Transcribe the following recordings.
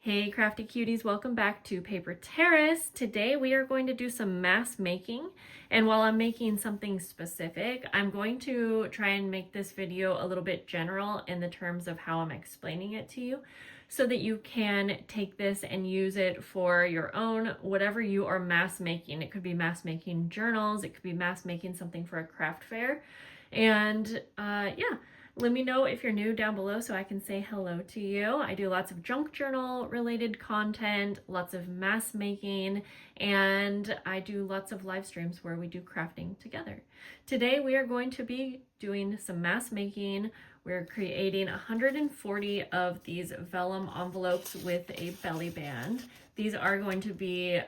Hey crafty cuties, welcome back to Paper Terrace. Today we are going to do some mask making, and while I'm making something specific, I'm going to try and make this video a little bit general in the terms of how I'm explaining it to you so that you can take this and use it for your own, whatever you are mask making. It could be mask making journals, it could be mask making something for a craft fair, and yeah. Let me know if you're new down below so I can say hello to you. I do lots of junk journal related content, lots of mask making, and I do lots of live streams where we do crafting together. Today we are going to be doing some mask making. We're creating 140 of these vellum envelopes with a belly band. These are going to be,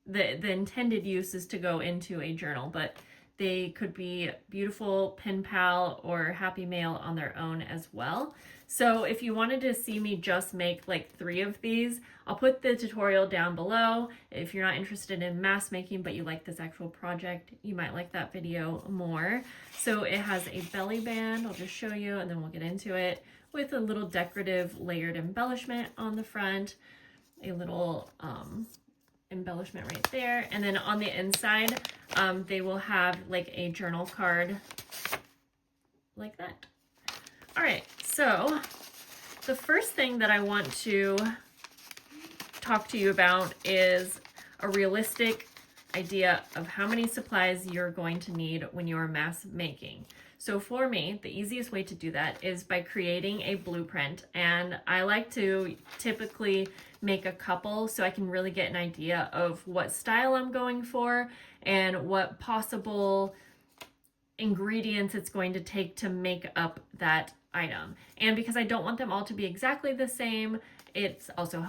the intended use is to go into a journal, but they could be beautiful pen pal or happy mail on their own as well. So if you wanted to see me just make like 3 of these, I'll put the tutorial down below. If you're not interested in mask making, but you like this actual project, you might like that video more. So it has a belly band, I'll just show you and then we'll get into it, with a little decorative layered embellishment on the front, a little embellishment right there, and then on the inside they will have like a journal card like that. All right, so the first thing that I want to talk to you about is a realistic idea of how many supplies you're going to need when you're mask making. So for me, the easiest way to do that is by creating a blueprint, and I like to typically make a couple so I can really get an idea of what style I'm going for and what possible ingredients it's going to take to make up that item. And because I don't want them all to be exactly the same, it's also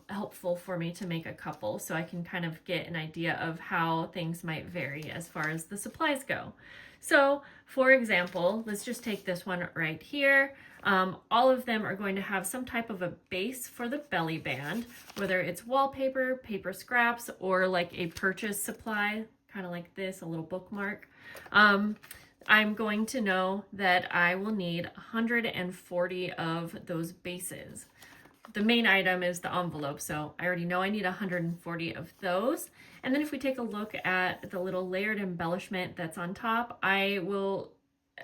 helpful for me to make a couple so I can kind of get an idea of how things might vary as far as the supplies go. So for example, let's just take this one right here. All of them are going to have some type of a base for the belly band, whether it's wallpaper, paper scraps, or like a purchase supply, kind of like this, a little bookmark. I'm going to know that I will need 140 of those bases. The main item is the envelope, so I already know I need 140 of those. And then if we take a look at the little layered embellishment that's on top,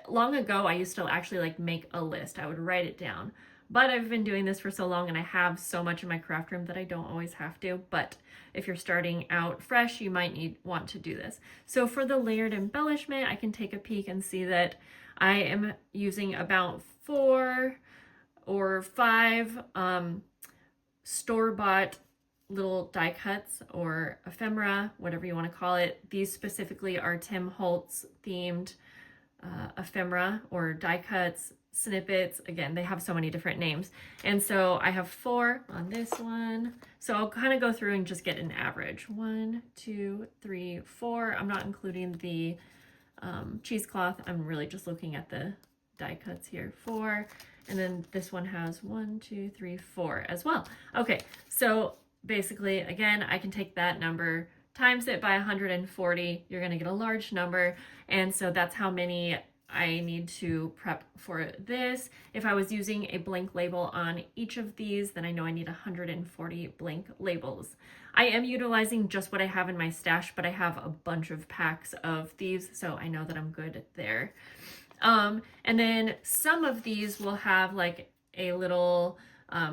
long ago I used to actually like make a list. I would write it down, but I've been doing this for so long and I have so much in my craft room that I don't always have to. But if you're starting out fresh, you might want to do this. So for the layered embellishment, I can take a peek and see that I am using about 4 or 5 store-bought little die cuts or ephemera, whatever you want to call it. These specifically are Tim Holtz themed ephemera or die cuts, snippets. Again, they have so many different names. And so I have 4 on this one. So I'll kind of go through and just get an average. 1, 2, 3, 4. I'm not including the cheesecloth. I'm really just looking at the die cuts here. 4. And then this one has 1, 2, 3, 4 as well. Okay, so basically, again, I can take that number, times it by 140, you're gonna get a large number, and so that's how many I need to prep for this. If I was using a blank label on each of these, then I know I need 140 blank labels. I am utilizing just what I have in my stash, but I have a bunch of packs of these, so I know that I'm good there. And then some of these will have like a little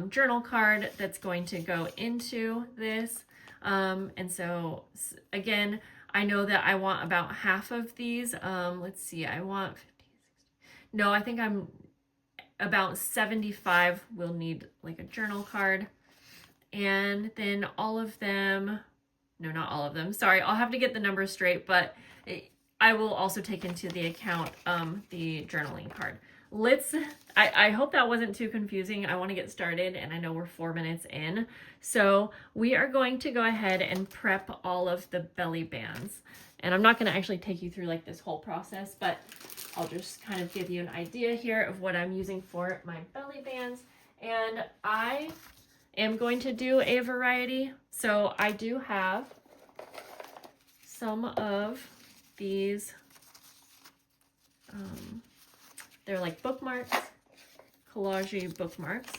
journal card that's going to go into this. And so again, I know that I want about half of these. Let's see, I want 50, 60. No, I think I'm about 75 will need like a journal card. And then all of them, no, not all of them. Sorry, I'll have to get the numbers straight, but I will also take into the account the journaling card. I hope that wasn't too confusing. I want to get started and I know we're 4 minutes in. So we are going to go ahead and prep all of the belly bands. And I'm not going to actually take you through like this whole process, but I'll just kind of give you an idea here of what I'm using for my belly bands. And I am going to do a variety. So I do have some of these, they're like bookmarks, collage bookmarks.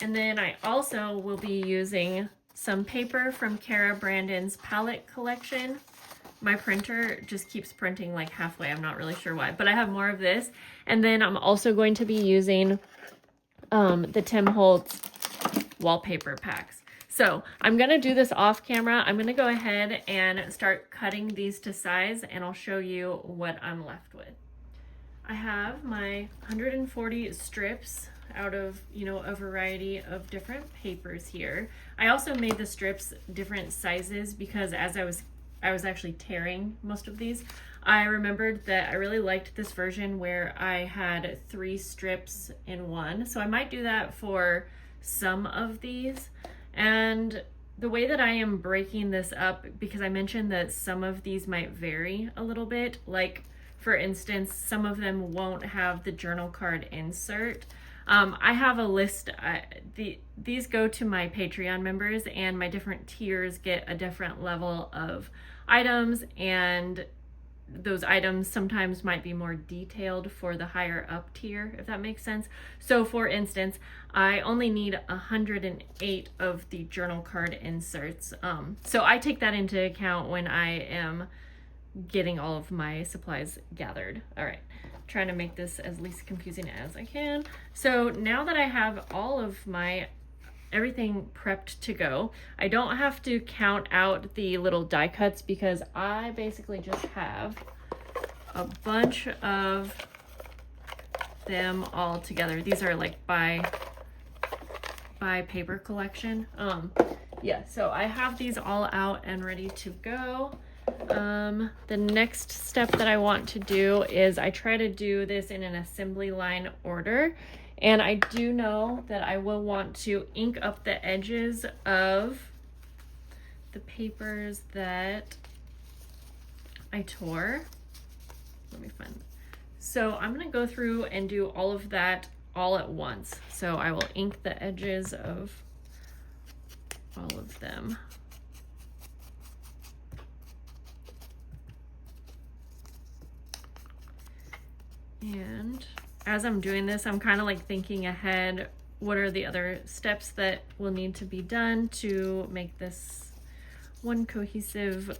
And then I also will be using some paper from Cara Brandon's palette collection. My printer just keeps printing like halfway. I'm not really sure why, but I have more of this. And then I'm also going to be using the Tim Holtz wallpaper packs. So I'm going to do this off camera. I'm going to go ahead and start cutting these to size, and I'll show you what I'm left with. I have my 140 strips out of, a variety of different papers here. I also made the strips different sizes because as I was actually tearing most of these, I remembered that I really liked this version where I had 3 strips in one. So I might do that for some of these. And the way that I am breaking this up, because I mentioned that some of these might vary a little bit, like for instance, some of them won't have the journal card insert. I have a list, these go to my Patreon members, and my different tiers get a different level of items, and those items sometimes might be more detailed for the higher up tier, if that makes sense. So for instance, I only need 108 of the journal card inserts. So I take that into account when I am getting all of my supplies gathered. All right, trying to make this as least confusing as I can. So now that I have all of my everything prepped to go, I don't have to count out the little die cuts because I basically just have a bunch of them all together. These are like by paper collection. Yeah, so I have these all out and ready to go. The next step that I want to do is I try to do this in an assembly line order, and I do know that I will want to ink up the edges of the papers that I tore. Let me find them. So I'm going to go through and do all of that all at once. So I will ink the edges of all of them. And as I'm doing this, I'm kind of like thinking ahead, what are the other steps that will need to be done to make this one cohesive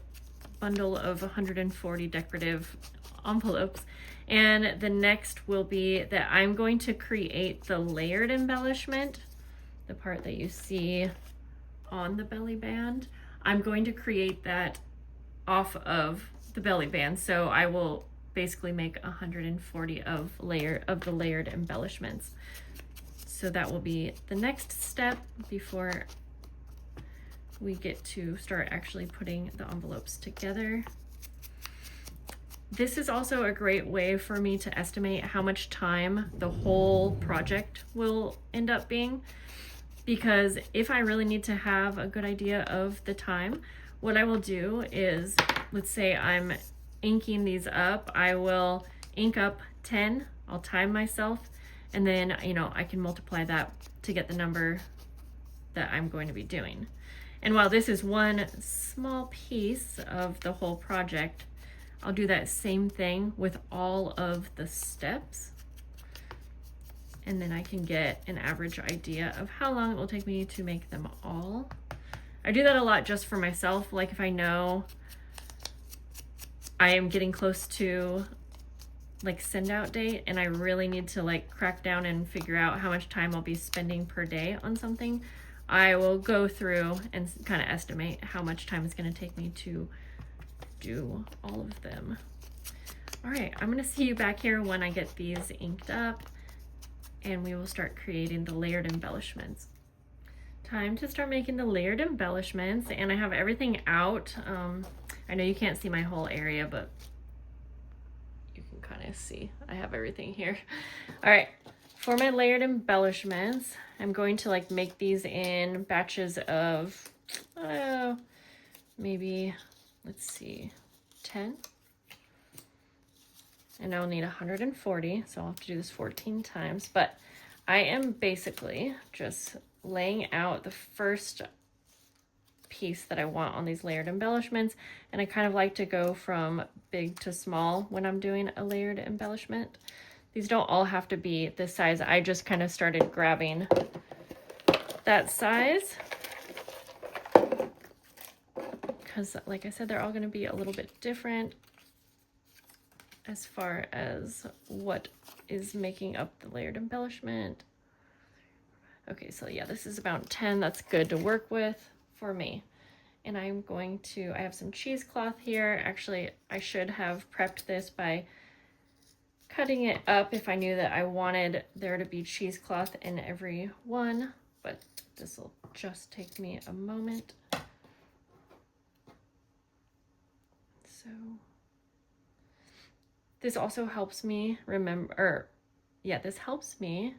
bundle of 140 decorative envelopes. And the next will be that I'm going to create the layered embellishment, the part that you see on the belly band. I'm going to create that off of the belly band. So I will basically make 140 of the layered embellishments. So that will be the next step before we get to start actually putting the envelopes together. This is also a great way for me to estimate how much time the whole project will end up being, because if I really need to have a good idea of the time, what I will do is, let's say I'm inking these up, I will ink up 10, I'll time myself, and then I can multiply that to get the number that I'm going to be doing. And while this is one small piece of the whole project, I'll do that same thing with all of the steps, and then I can get an average idea of how long it will take me to make them all. I do that a lot just for myself, like if I know I am getting close to like send out date and I really need to like crack down and figure out how much time I'll be spending per day on something, I will go through and kind of estimate how much time it's going to take me to do all of them. All right, I'm going to see you back here when I get these inked up, and we will start creating the layered embellishments. Time to start making the layered embellishments, and I have everything out. I know you can't see my whole area, but you can kind of see I have everything here. All right, for my layered embellishments, I'm going to like make these in batches of maybe, let's see, 10. And I'll need 140, so I'll have to do this 14 times. But I am basically just laying out the first piece that I want on these layered embellishments, and I kind of like to go from big to small when I'm doing a layered embellishment. These don't all have to be this size. I just kind of started grabbing that size, because like I said, they're all going to be a little bit different as far as what is making up the layered embellishment. Okay, so yeah, this is about 10. That's good to work with for me. And I'm going to, I have some cheesecloth here. Actually, I should have prepped this by cutting it up if I knew that I wanted there to be cheesecloth in every one, but this will just take me a moment. So this also helps me remember, this helps me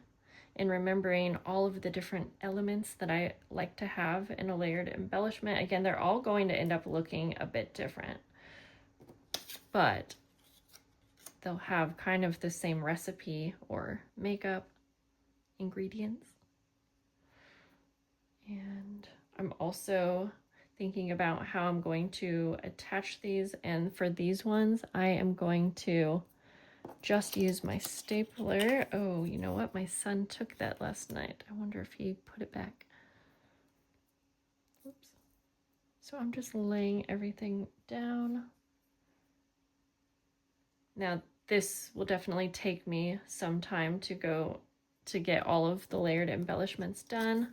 in remembering all of the different elements that I like to have in a layered embellishment. Again, they're all going to end up looking a bit different, but they'll have kind of the same recipe or makeup ingredients. And I'm also thinking about how I'm going to attach these, and for these ones I am going to just use my stapler. Oh, you know what? My son took that last night. I wonder if he put it back. Oops. So I'm just laying everything down. Now, this will definitely take me some time to go to get all of the layered embellishments done.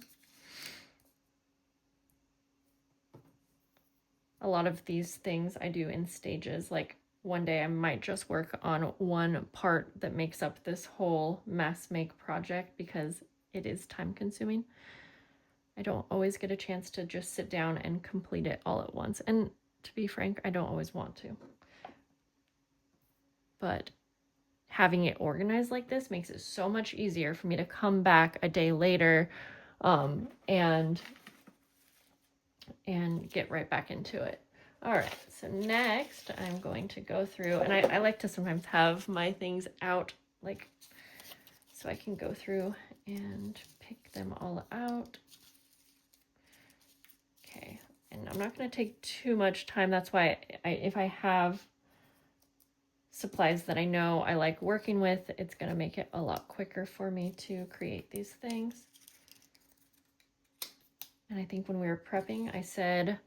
A lot of these things I do in stages, like one day I might just work on one part that makes up this whole mass make project because it is time consuming. I don't always get a chance to just sit down and complete it all at once. And to be frank, I don't always want to. But having it organized like this makes it so much easier for me to come back a day later and get right back into it. All right, so next I'm going to go through, and I like to sometimes have my things out, like, so I can go through and pick them all out. Okay, and I'm not going to take too much time. That's why if I have supplies that I know I like working with, it's going to make it a lot quicker for me to create these things. And I think when we were prepping, I said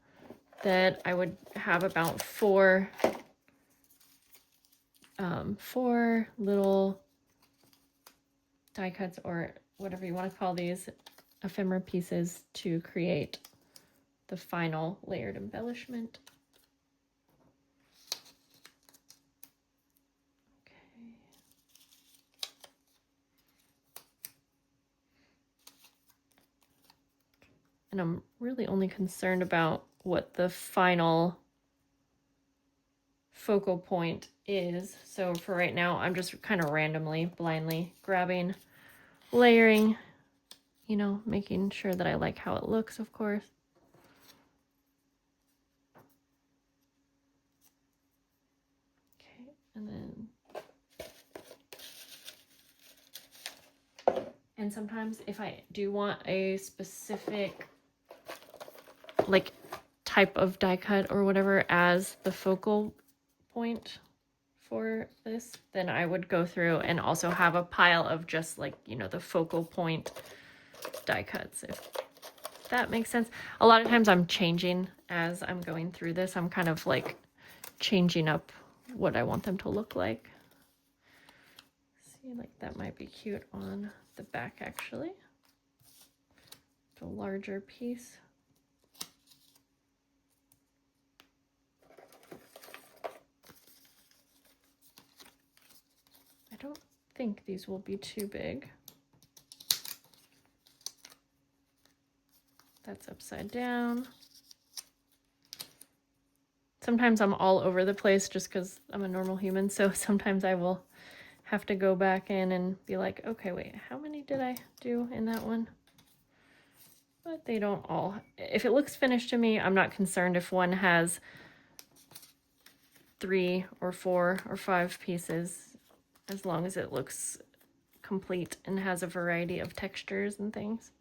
that I would have about four little die cuts, or whatever you want to call these, ephemera pieces, to create the final layered embellishment. Okay. And I'm really only concerned about what the final focal point is. So for right now, I'm just kind of randomly, blindly grabbing, layering, you know, making sure that I like how it looks, of course. Okay, and sometimes if I do want a specific like type of die cut or whatever as the focal point for this, then I would go through and also have a pile of just, like, you know, the focal point die cuts, if that makes sense. A lot of times I'm changing as I'm going through this. I'm kind of like changing up what I want them to look like. See, like that might be cute on the back, actually. The larger piece. I don't think these will be too big. That's upside down. Sometimes I'm all over the place just because I'm a normal human, so sometimes I will have to go back in and be like, okay, wait, how many did I do in that one? But they don't all, if it looks finished to me, I'm not concerned if one has 3 or 4 or 5 pieces, as long as it looks complete and has a variety of textures and things.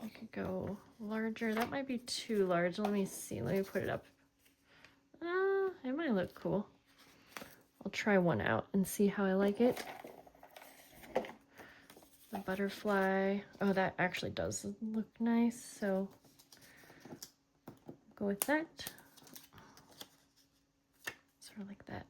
I could go larger. That might be too large. Let me see. Let me put it up. It might look cool. I'll try one out and see how I like it. a butterfly. Oh, that actually does look nice, so go with that. Sort of like that.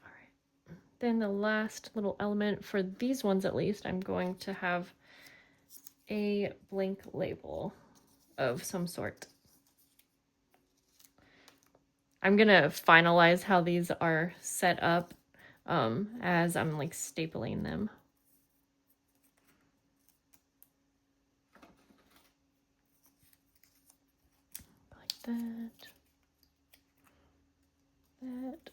All right. Then the last little element for these ones, at least, I'm going to have a blank label of some sort. I'm gonna finalize how these are set up as I'm like stapling them. Like that. That.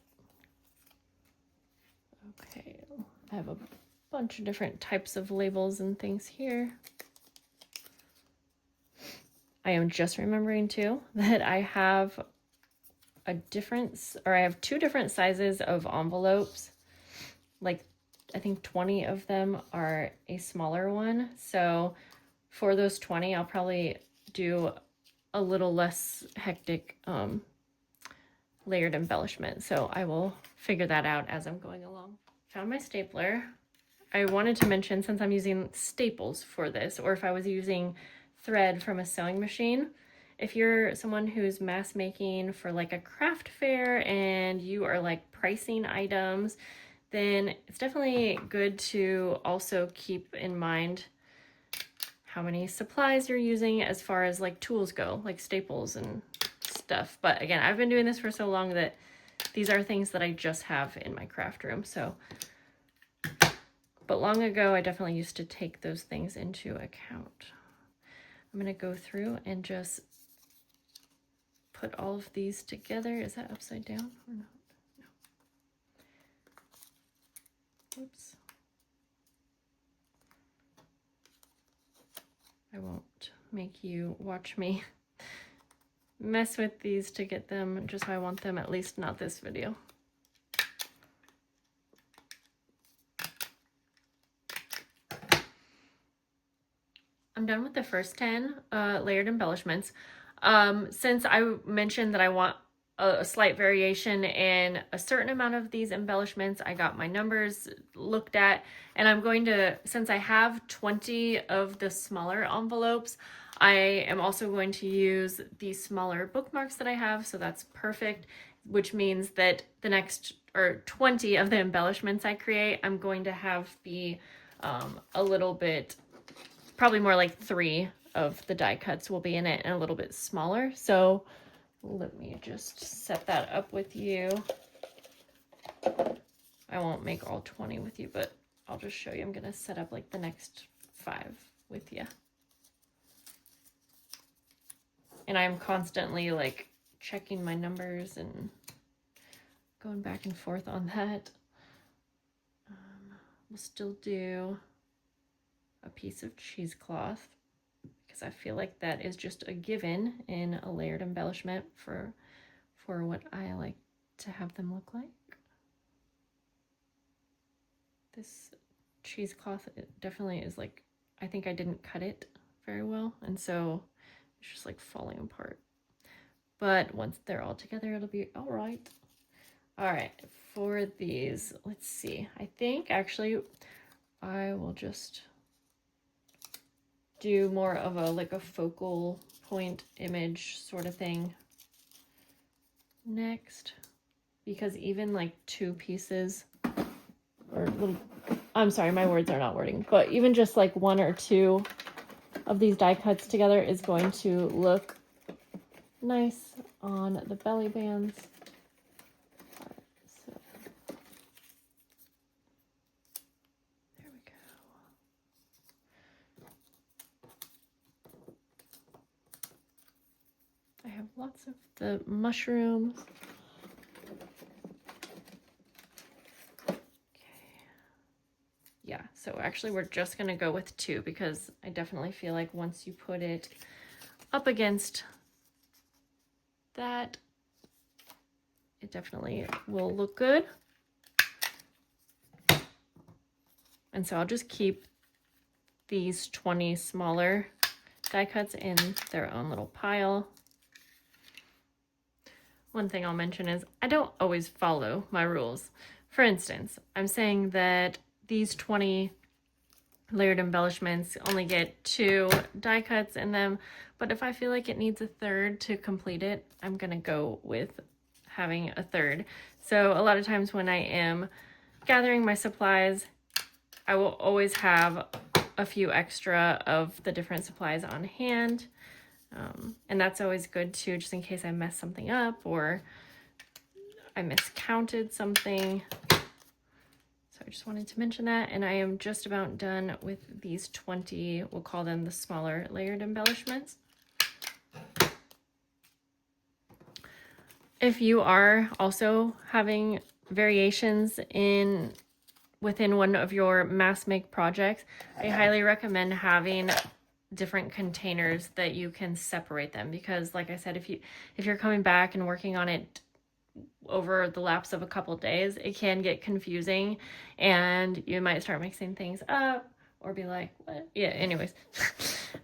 Okay, I have a bunch of different types of labels and things here. I am just remembering too that I have I have 2 different sizes of envelopes. Like, I think 20 of them are a smaller one. So for those 20, I'll probably do a little less hectic layered embellishment. So I will figure that out as I'm going along. Found my stapler. I wanted to mention, since I'm using staples for this, or if I was using thread from a sewing machine, if you're someone who's mass making for like a craft fair and you are like pricing items, then it's definitely good to also keep in mind how many supplies you're using as far as like tools go, like staples and stuff. But again, I've been doing this for so long that these are things that I just have in my craft room. So, but long ago, I definitely used to take those things into account. I'm going to go through and just put all of these together. Is that upside down or not? No. Oops. I won't make you watch me mess with these to get them just how I want them, at least not this video. I'm done with the first 10 layered embellishments. Since I mentioned that I want a slight variation in a certain amount of these embellishments, I got my numbers looked at, and I'm going to, since I have 20 of the smaller envelopes, I am also going to use the smaller bookmarks that I have, so that's perfect, which means that the next, or 20 of the embellishments I create, I'm going to have be a little bit, probably more like 3 of the die cuts will be in it and a little bit smaller. So let me just set that up with you. I won't make all 20 with you, but I'll just show you. I'm going to set up like the next 5 with you. And I'm constantly like checking my numbers and going back and forth on that. We'll still do a piece of cheesecloth because I feel like that is just a given in a layered embellishment for what I like to have them look like. This cheesecloth, it definitely is like, I think I didn't cut it very well, and so it's just like falling apart. But once they're all together, it'll be all right. All right, for these, let's see. I think actually I will just do more of a like a focal point image sort of thing next, because even like 2 pieces or little, I'm sorry, my words are not wording, but even just like 1 or 2 of these die cuts together is going to look nice on the belly bands. All right, so there we go. I have lots of the mushrooms. Yeah, so actually we're just gonna go with 2 because I definitely feel like once you put it up against that, it definitely will look good. And so I'll just keep these 20 smaller die cuts in their own little pile. One thing I'll mention is I don't always follow my rules for instance, I'm saying that these 20 layered embellishments only get 2 die cuts in them, but if I feel like it needs a third to complete it, I'm gonna go with having a third. So a lot of times when I am gathering my supplies, I will always have a few extra of the different supplies on hand. And that's always good too, just in case I mess something up or I miscounted something. So I just wanted to mention that. And I am just about done with these 20, we'll call them the smaller layered embellishments. If you are also having variations within one of your mass make projects, I highly recommend having different containers that you can separate them, because like I said, if you're coming back and working on it over the lapse of a couple days, it can get confusing and you might start mixing things up or be like, what? Yeah, anyways.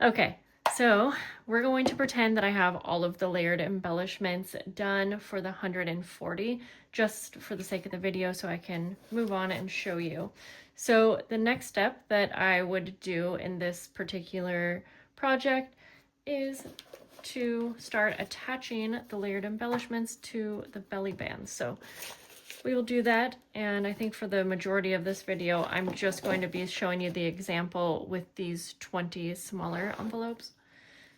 Okay, so we're going to pretend that I have all of the layered embellishments done for the 140, just for the sake of the video, so I can move on and show you. So the next step that I would do in this particular project is to start attaching the layered embellishments to the belly bands. So we will do that, and I think for the majority of this video, I'm just going to be showing you the example with these 20 smaller envelopes.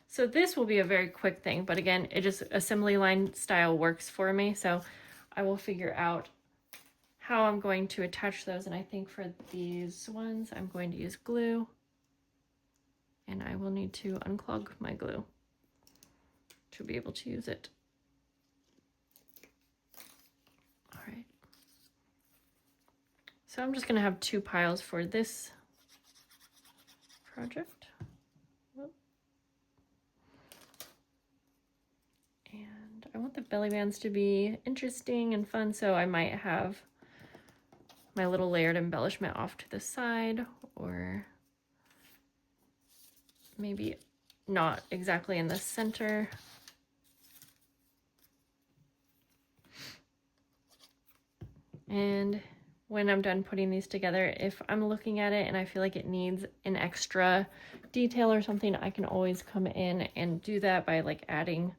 So this will be a very quick thing, but again, it just assembly line style works for me, so I will figure out how I'm going to attach those. And I think for these ones, I'm going to use glue, and I will need to unclog my glue to be able to use it. All right. So I'm just going to have 2 piles for this project. And I want the belly bands to be interesting and fun, so I might have my little layered embellishment off to the side, or maybe not exactly in the center. And when I'm done putting these together, if I'm looking at it and I feel like it needs an extra detail or something, I can always come in and do that by like adding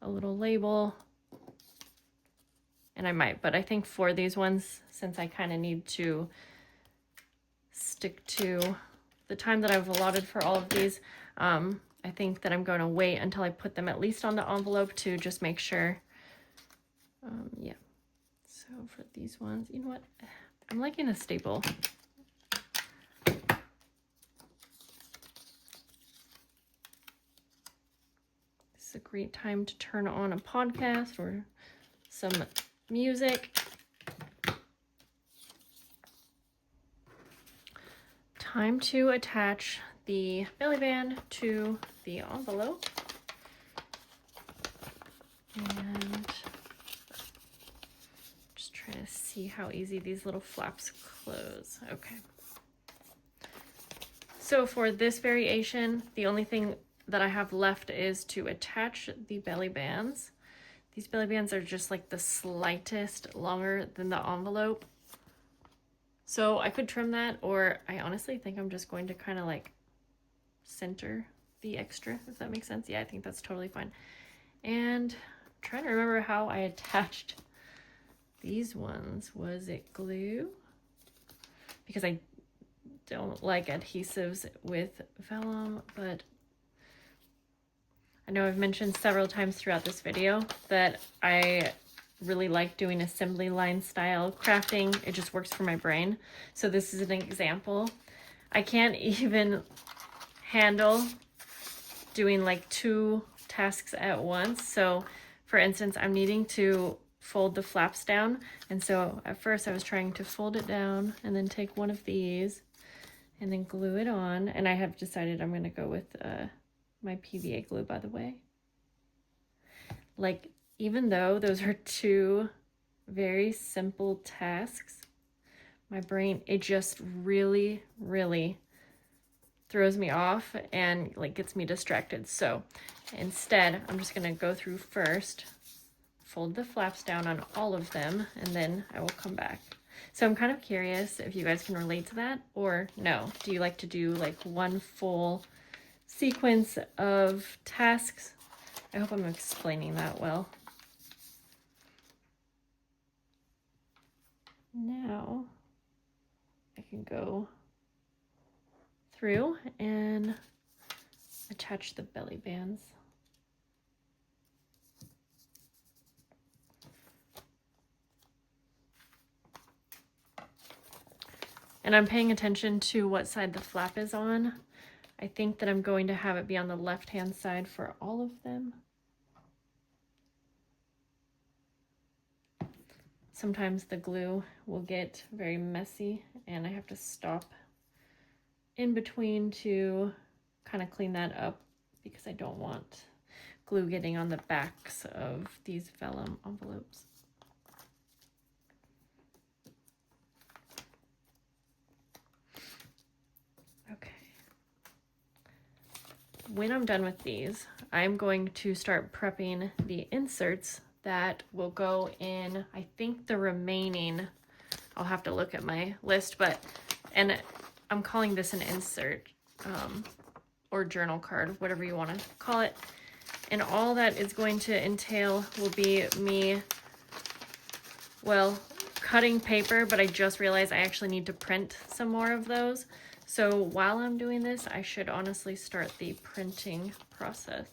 a little label. And I might, but I think for these ones, since I kind of need to stick to the time that I've allotted for all of these, I think that I'm going to wait until I put them at least on the envelope to just make sure. Yeah. So for these ones, you know what? I'm liking a staple. This is a great time to turn on a podcast or some music. Time to attach the belly band to the envelope. And just trying to see how easy these little flaps close. Okay. So for this variation, the only thing that I have left is to attach the belly bands. These belly bands are just like the slightest longer than the envelope. So I could trim that, or I honestly think I'm just going to kind of like center the extra, if that makes sense. Yeah, I think that's totally fine. And I'm trying to remember how I attached these ones. Was it glue? Because I don't like adhesives with vellum, but I know I've mentioned several times throughout this video that I really like doing assembly line style crafting. It just works for my brain. So this is an example. I can't even handle doing like 2 tasks at once. So for instance, I'm needing to fold the flaps down. And so at first I was trying to fold it down and then take one of these and then glue it on. And I have decided I'm going to go with my PVA glue, by the way. Like, even though those are 2 very simple tasks, my brain, it just really, really throws me off and like gets me distracted. So instead, I'm just gonna go through first, fold the flaps down on all of them, and then I will come back. So I'm kind of curious if you guys can relate to that, or no. Do you like to do like one full sequence of tasks? I hope I'm explaining that well. Now I can go through and attach the belly bands. And I'm paying attention to what side the flap is on. I think that I'm going to have it be on the left-hand side for all of them. Sometimes the glue will get very messy and I have to stop in between to kind of clean that up because I don't want glue getting on the backs of these vellum envelopes. Okay. When I'm done with these, I'm going to start prepping the inserts that will go in, I think the remaining, I'll have to look at my list, and I'm calling this an insert, or journal card, whatever you want to call it. And all that is going to entail will be me, well, cutting paper, but I just realized I actually need to print some more of those. So while I'm doing this, I should honestly start the printing process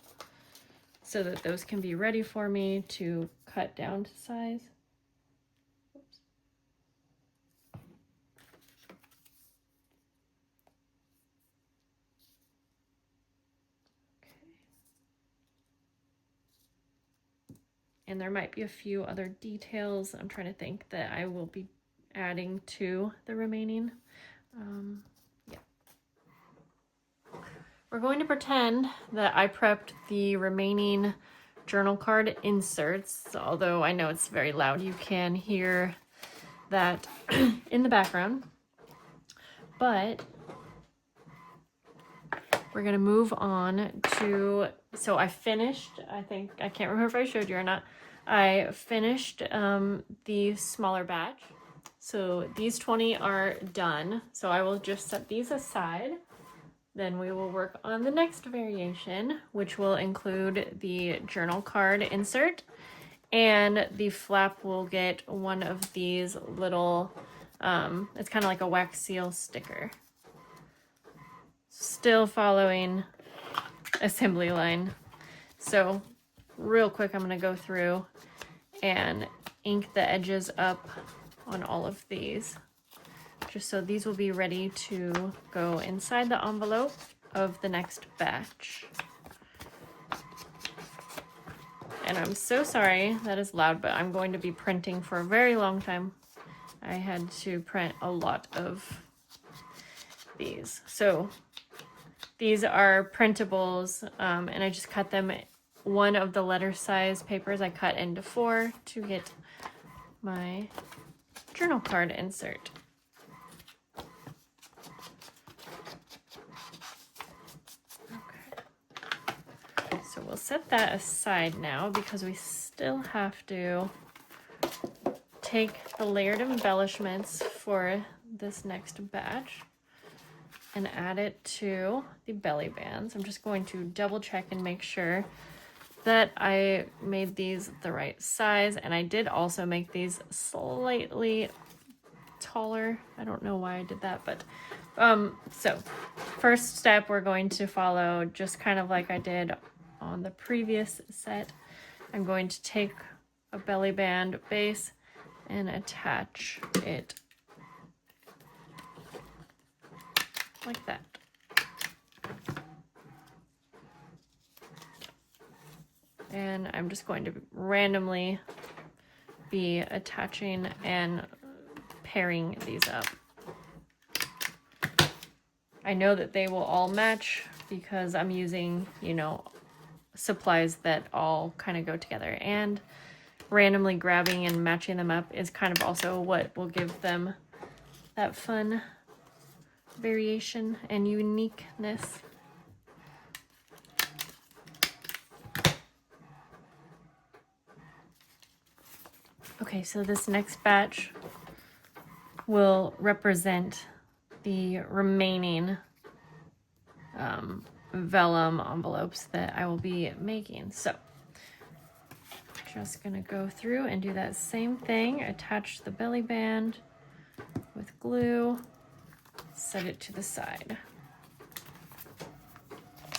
so that those can be ready for me to cut down to size. Oops. Okay. And there might be a few other details I'm trying to think that I will be adding to the remaining. Yeah. We're going to pretend that I prepped the remaining journal card inserts, although I know it's very loud. You can hear that in the background. But we're gonna move on to, so I finished, I can't remember if I showed you or not, I finished the smaller batch. So these 20 are done. So I will just set these aside. Then we will work on the next variation, which will include the journal card insert, and the flap will get one of these little, it's kind of like a wax seal sticker. Still following assembly line. So real quick, I'm going to go through and ink the edges up on all of these, just so these will be ready to go inside the envelope of the next batch. And I'm so sorry that is loud, but I'm going to be printing for a very long time. I had to print a lot of these. So these are printables, and I just cut them, one of the letter size papers I cut into 4 to get my journal card insert. Okay. So we'll set that aside now because we still have to take the layered embellishments for this next batch and add it to the belly bands. I'm just going to double check and make sure that I made these the right size, and I did also make these slightly taller. I don't know why I did that, but so first step, we're going to follow just kind of like I did on the previous set. I'm going to take a belly band base and attach it like that. And I'm just going to randomly be attaching and pairing these up. I know that they will all match because I'm using, you know, supplies that all kind of go together, and randomly grabbing and matching them up is kind of also what will give them that fun variation and uniqueness. Okay, so this next batch will represent the remaining vellum envelopes that I will be making. So just gonna go through and do that same thing, attach the belly band with glue, set it to the side.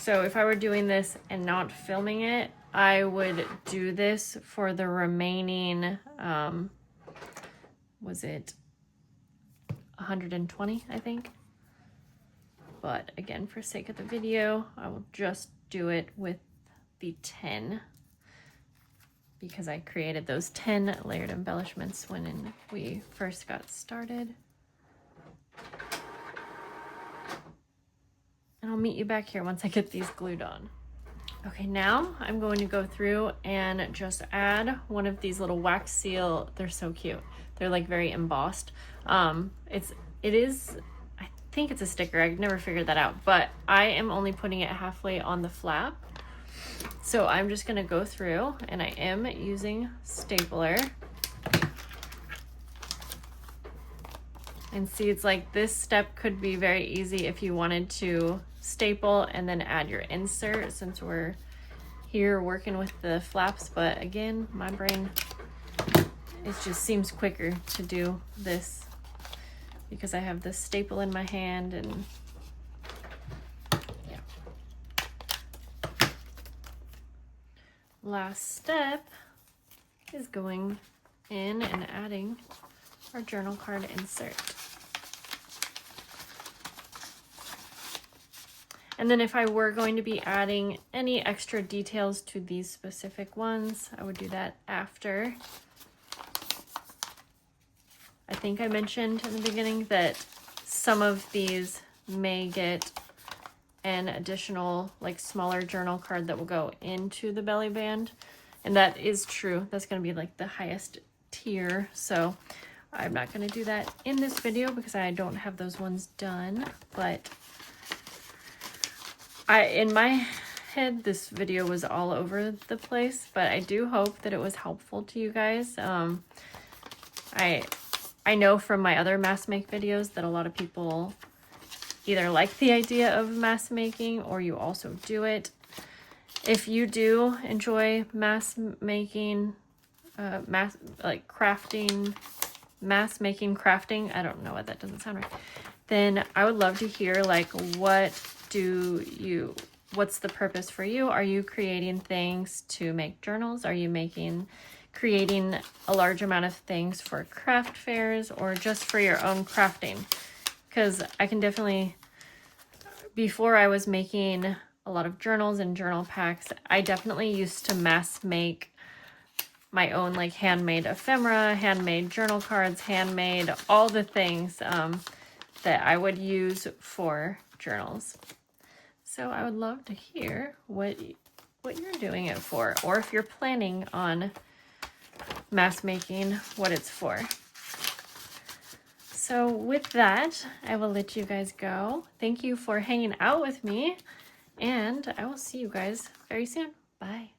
So if I were doing this and not filming it, I would do this for the remaining, was it 120, I think? But again, for sake of the video, I will just do it with the 10 because I created those 10 layered embellishments when we first got started. And I'll meet you back here once I get these glued on. Okay, now I'm going to go through and just add one of these little wax seal. They're so cute. They're like very embossed. It is, I think it's a sticker. I've never figured that out, but I am only putting it halfway on the flap. So I'm just gonna go through, and I am using stapler. And see, it's like this step could be very easy if you wanted to staple and then add your insert, since we're here working with the flaps. But again, my brain, it just seems quicker to do this because I have this staple in my hand. And yeah. Last step is going in and adding our journal card insert. And then if I were going to be adding any extra details to these specific ones, I would do that after. I think I mentioned in the beginning that some of these may get an additional, like, smaller journal card that will go into the belly band. And that is true. That's going to be like the highest tier. So I'm not going to do that in this video because I don't have those ones done. But in my head, this video was all over the place, but I do hope that it was helpful to you guys. I know from my other mask make videos that a lot of people either like the idea of mask making or you also do it. If you do enjoy mask making, crafting, I don't know what, that doesn't sound right, then I would love to hear, like, what's the purpose for you? Are you creating things to make journals? Are you creating a large amount of things for craft fairs or just for your own crafting? Because I can definitely, before I was making a lot of journals and journal packs, I definitely used to mass make my own, like, handmade ephemera, handmade journal cards, handmade all the things that I would use for journals. So I would love to hear what you're doing it for, or if you're planning on mask making, what it's for. So with that, I will let you guys go. Thank you for hanging out with me, and I will see you guys very soon. Bye.